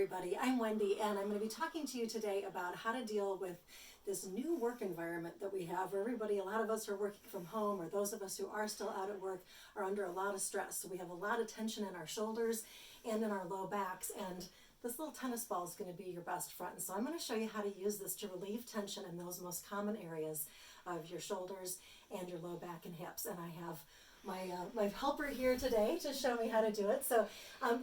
everybody. I'm Wendy, and I'm going to be talking to you today about how to deal with this new work environment that we have, where everybody, a lot of us are working from home, or those of us who are still out at work are under a lot of stress. So we have a lot of tension in our shoulders and in our low backs, and this little tennis ball is going to be your best friend. So I'm going to show you how to use this to relieve tension in those most common areas of your shoulders and your low back and hips. And I have my helper here today to show me how to do it. So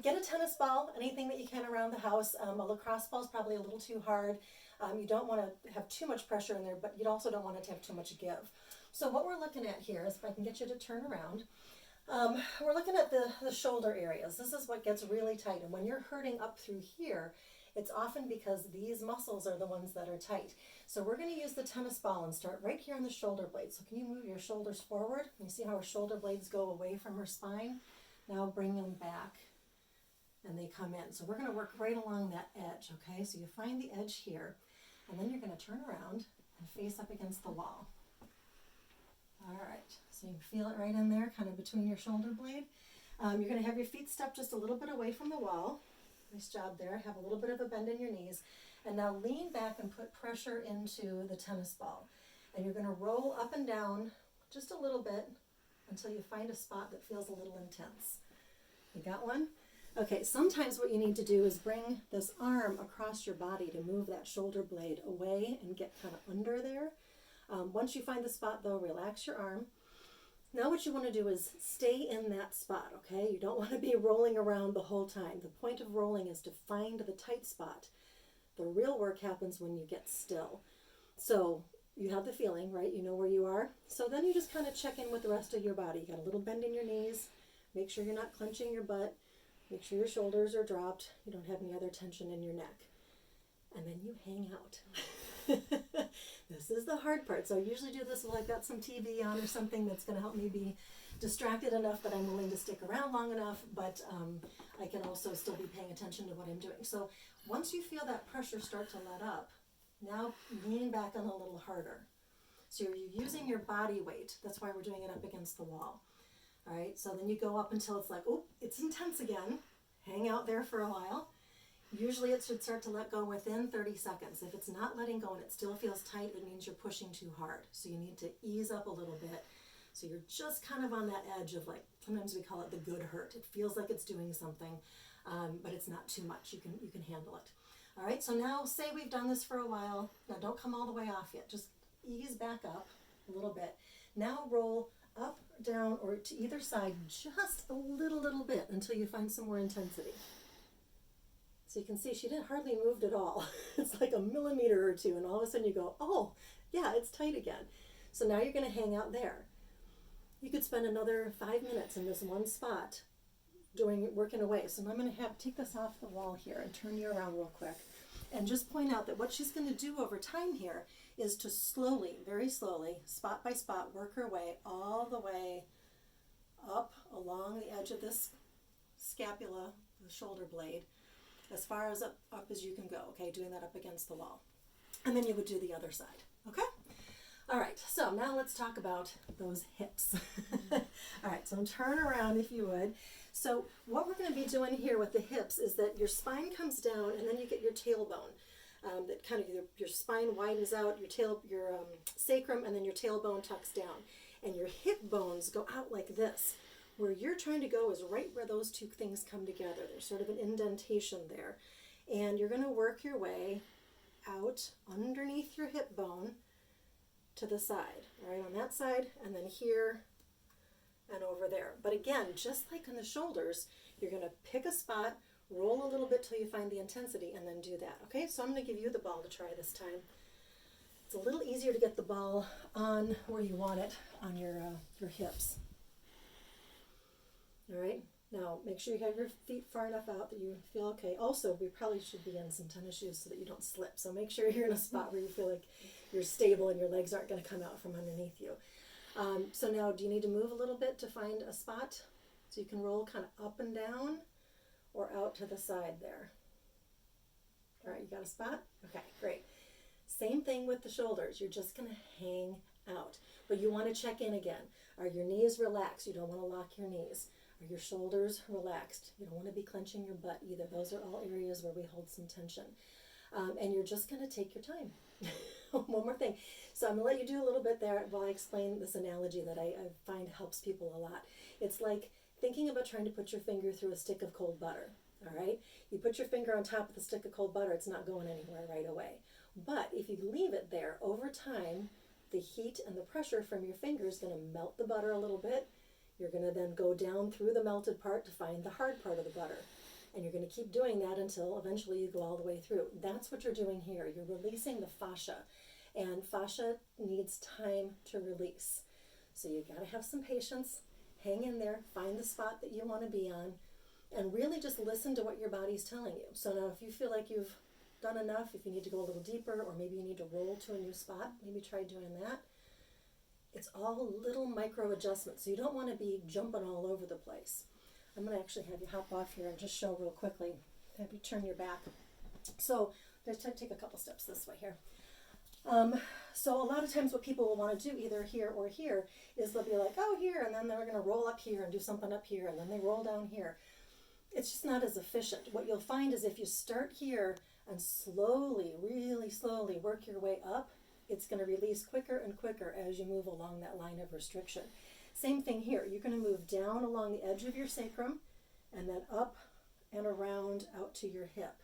get a tennis ball, anything that you can around the house. A lacrosse ball is probably a little too hard. You don't want to have too much pressure in there, but you also don't want it to have too much give. So what we're looking at here is, if I can get you to turn around, we're looking at the shoulder areas. This is what gets really tight. And when you're hurting up through here, it's often because these muscles are the ones that are tight. So we're going to use the tennis ball and start right here on the shoulder blade. So can you move your shoulders forward? You see how our shoulder blades go away from our spine? Now bring them back and they come in. So we're going to work right along that edge, okay? So you find the edge here, and then you're going to turn around and face up against the wall. All right, so you can feel it right in there, kind of between your shoulder blade. You're going to have your feet step just a little bit away from the wall. Nice job there. Have a little bit of a bend in your knees. And now lean back and put pressure into the tennis ball. And you're going to roll up and down just a little bit until you find a spot that feels a little intense. You got one? Okay, sometimes what you need to do is bring this arm across your body to move that shoulder blade away and get kind of under there. Once you find the spot though, relax your arm. Now what you want to do is stay in that spot, okay? You don't want to be rolling around the whole time. The point of rolling is to find the tight spot. The real work happens when you get still. So you have the feeling, right? You know where you are. So then you just kind of check in with the rest of your body. You got a little bend in your knees. Make sure you're not clenching your butt. Make sure your shoulders are dropped. You don't have any other tension in your neck. And then you hang out. This is the hard part. So I usually do this while I've got some TV on or something that's going to help me be distracted enough that I'm willing to stick around long enough, but I can also still be paying attention to what I'm doing. So once you feel that pressure start to let up, now lean back on a little harder. So you're using your body weight. That's why we're doing it up against the wall. All right, so then you go up until it's like, oh, it's intense again. Hang out there for a while. Usually it should start to let go within 30 seconds. If it's not letting go and it still feels tight, it means you're pushing too hard. So you need to ease up a little bit. So you're just kind of on that edge of, like, sometimes we call it the good hurt. It feels like it's doing something, but it's not too much. You can handle it. All right, so now say we've done this for a while. Now don't come all the way off yet. Just ease back up a little bit. Now roll up, down, or to either side just a little bit until you find some more intensity. So you can see she didn't hardly moved at all. It's like a millimeter or two, and all of a sudden you go, oh, yeah, it's tight again. So now you're going to hang out there. You could spend another 5 minutes in this one spot working away. So I'm going to take this off the wall here and turn you around real quick. And just point out that what she's going to do over time here is to slowly, very slowly, spot by spot, work her way all the way up along the edge of this scapula, the shoulder blade, as far as up as you can go, okay? Doing that up against the wall. And then you would do the other side, okay? All right, so now let's talk about those hips. All right, so turn around if you would. So what we're going to be doing here with the hips is that your spine comes down, and then you get your tailbone. That kind of your spine widens out, your sacrum, and then your tailbone tucks down. And your hip bones go out like this. Where you're trying to go is right where those two things come together. There's sort of an indentation there. And you're going to work your way out underneath your hip bone to the side. All right, on that side, and then here and over there. But again, just like on the shoulders, you're going to pick a spot, roll a little bit till you find the intensity, and then do that. Okay, so I'm going to give you the ball to try this time. It's a little easier to get the ball on where you want it on your hips. All right, now make sure you have your feet far enough out that you feel okay. Also, we probably should be in some tennis shoes so that you don't slip. So make sure you're in a spot where you feel like you're stable and your legs aren't going to come out from underneath you. So now, do you need to move a little bit to find a spot? So you can roll kind of up and down or out to the side there. All right, you got a spot? Okay, great. Same thing with the shoulders. You're just going to hang out. But you want to check in again. Are your knees relaxed? You don't want to lock your knees. Are your shoulders relaxed? You don't want to be clenching your butt either. Those are all areas where we hold some tension. And you're just going to take your time. One more thing. So I'm going to let you do a little bit there while I explain this analogy that I find helps people a lot. It's like thinking about trying to put your finger through a stick of cold butter. All right? You put your finger on top of the stick of cold butter, it's not going anywhere right away. But if you leave it there over time, the heat and the pressure from your finger is going to melt the butter a little bit. You're going to then go down through the melted part to find the hard part of the butter. And you're going to keep doing that until eventually you go all the way through. That's what you're doing here. You're releasing the fascia. And fascia needs time to release. So you got to have some patience. Hang in there. Find the spot that you want to be on. And really just listen to what your body's telling you. So now if you feel like you've done enough, if you need to go a little deeper, or maybe you need to roll to a new spot, maybe try doing that. It's all little micro adjustments. So you don't want to be jumping all over the place. I'm going to actually have you hop off here and just show real quickly. Have you turn your back. So let's take a couple steps this way here. So a lot of times what people will want to do either here or here is they'll be like, oh, here, and then they're going to roll up here and do something up here, and then they roll down here. It's just not as efficient. What you'll find is if you start here and slowly, really slowly work your way up, it's going to release quicker and quicker as you move along that line of restriction. Same thing here. You're going to move down along the edge of your sacrum and then up and around out to your hip.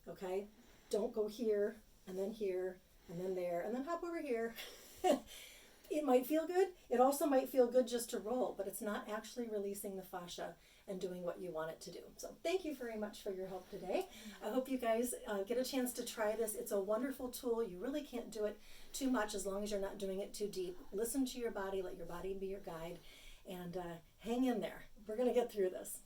Okay? Don't go here and then there and then hop over here. It might feel good. It also might feel good just to roll, but it's not actually releasing the fascia and doing what you want it to do. So thank you very much for your help today. I hope you guys get a chance to try this. It's a wonderful tool. You really can't do it too much as long as you're not doing it too deep. Listen to your body. Let your body be your guide. And hang in there. We're going to get through this.